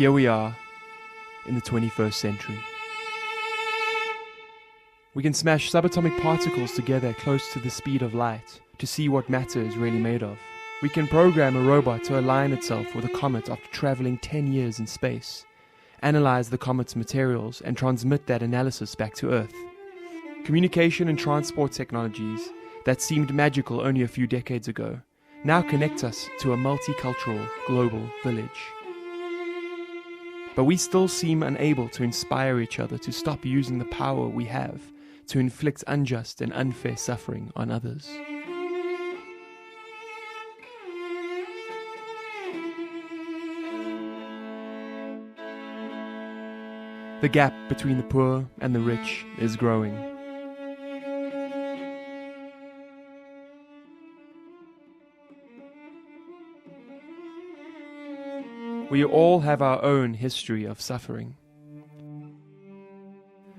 Here we are in the 21st century. We can smash subatomic particles together close to the speed of light to see what matter is really made of. We can program a robot to align itself with a comet after traveling 10 years in space, analyze the comet's materials, and transmit that analysis back to Earth. Communication and transport technologies that seemed magical only a few decades ago now connect us to a multicultural global village. But we still seem unable to inspire each other to stop using the power we have to inflict unjust and unfair suffering on others. The gap between the poor and the rich is growing. We all have our own history of suffering.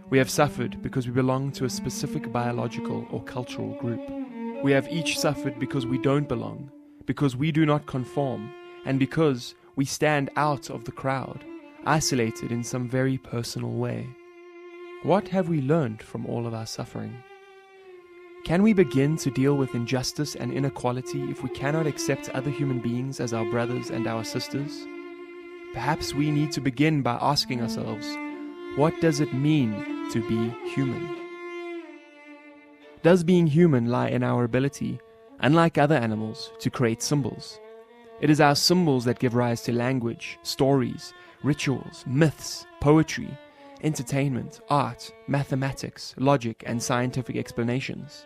We have suffered because we belong to a specific biological or cultural group. We have each suffered because we don't belong, because we do not conform, and because we stand out of the crowd, isolated in some very personal way. What have we learned from all of our suffering? Can we begin to deal with injustice and inequality if we cannot accept other human beings as our brothers and our sisters? Perhaps we need to begin by asking ourselves, what does it mean to be human? Does being human lie in our ability, unlike other animals, to create symbols? It is our symbols that give rise to language, stories, rituals, myths, poetry, entertainment, art, mathematics, logic, and scientific explanations.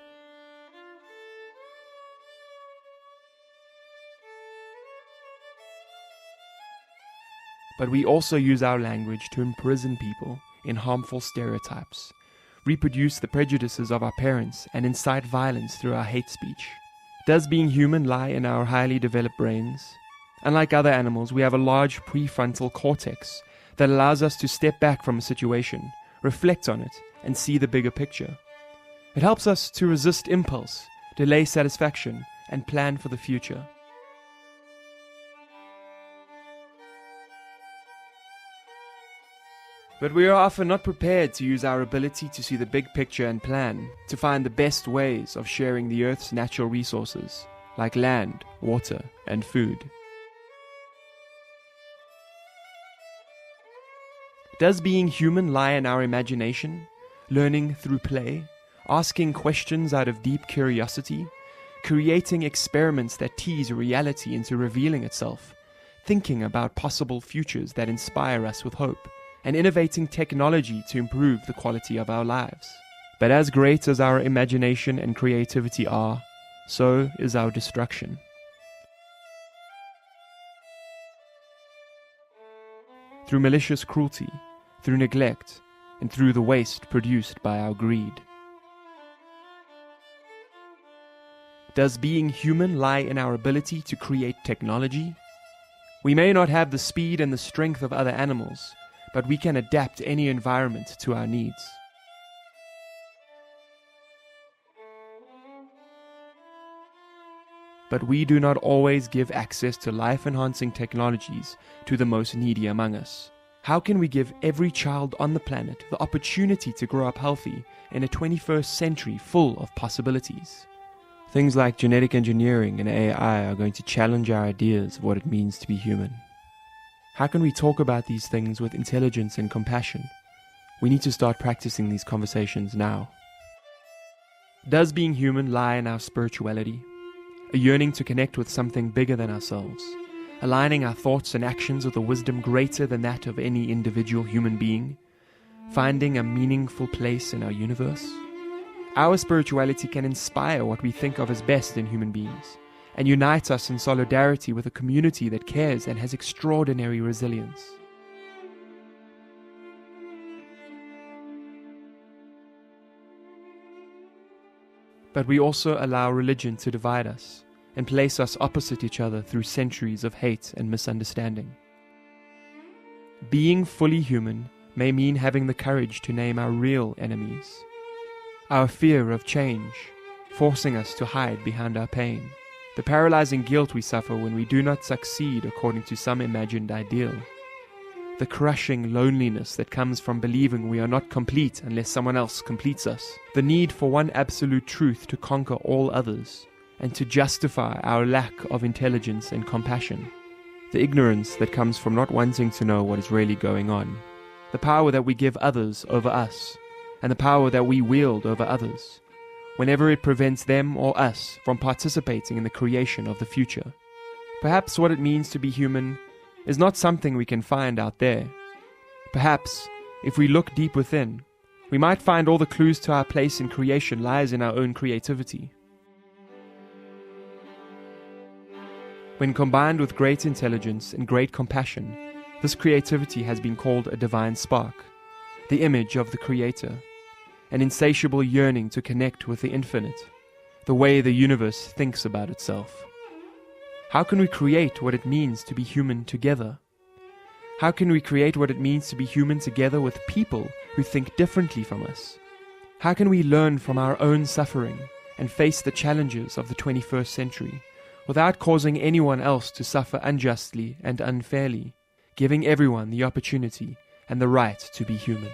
But we also use our language to imprison people in harmful stereotypes, reproduce the prejudices of our parents, and incite violence through our hate speech. Does being human lie in our highly developed brains? Unlike other animals, we have a large prefrontal cortex that allows us to step back from a situation, reflect on it, and see the bigger picture. It helps us to resist impulse, delay satisfaction, and plan for the future. But we are often not prepared to use our ability to see the big picture and plan, to find the best ways of sharing the Earth's natural resources, like land, water, and food. Does being human lie in our imagination, learning through play, asking questions out of deep curiosity, creating experiments that tease reality into revealing itself, thinking about possible futures that inspire us with hope, and innovating technology to improve the quality of our lives? But as great as our imagination and creativity are, so is our destruction. Through malicious cruelty, through neglect, and through the waste produced by our greed. Does being human lie in our ability to create technology? We may not have the speed and the strength of other animals, but we can adapt any environment to our needs. But we do not always give access to life-enhancing technologies to the most needy among us. How can we give every child on the planet the opportunity to grow up healthy in a 21st century full of possibilities? Things like genetic engineering and AI are going to challenge our ideas of what it means to be human. How can we talk about these things with intelligence and compassion? We need to start practicing these conversations now. Does being human lie in our spirituality? A yearning to connect with something bigger than ourselves, aligning our thoughts and actions with a wisdom greater than that of any individual human being, finding a meaningful place in our universe? Our spirituality can inspire what we think of as best in human beings, and unite us in solidarity with a community that cares and has extraordinary resilience. But we also allow religion to divide us and place us opposite each other through centuries of hate and misunderstanding. Being fully human may mean having the courage to name our real enemies, our fear of change, forcing us to hide behind our pain, the paralyzing guilt we suffer when we do not succeed according to some imagined ideal. the crushing loneliness that comes from believing we are not complete unless someone else completes us, the need for one absolute truth to conquer all others, and to justify our lack of intelligence and compassion, the ignorance that comes from not wanting to know what is really going on, the power that we give others over us, and the power that we wield over others, whenever it prevents them or us from participating in the creation of the future. Perhaps what it means to be human is not something we can find out there. Perhaps, if we look deep within, we might find all the clues to our place in creation lies in our own creativity. When combined with great intelligence and great compassion, this creativity has been called a divine spark, the image of the Creator, an insatiable yearning to connect with the infinite, the way the universe thinks about itself. How can we create what it means to be human together? How can we create what it means to be human together with people who think differently from us? How can we learn from our own suffering and face the challenges of the 21st century without causing anyone else to suffer unjustly and unfairly, giving everyone the opportunity and the right to be human?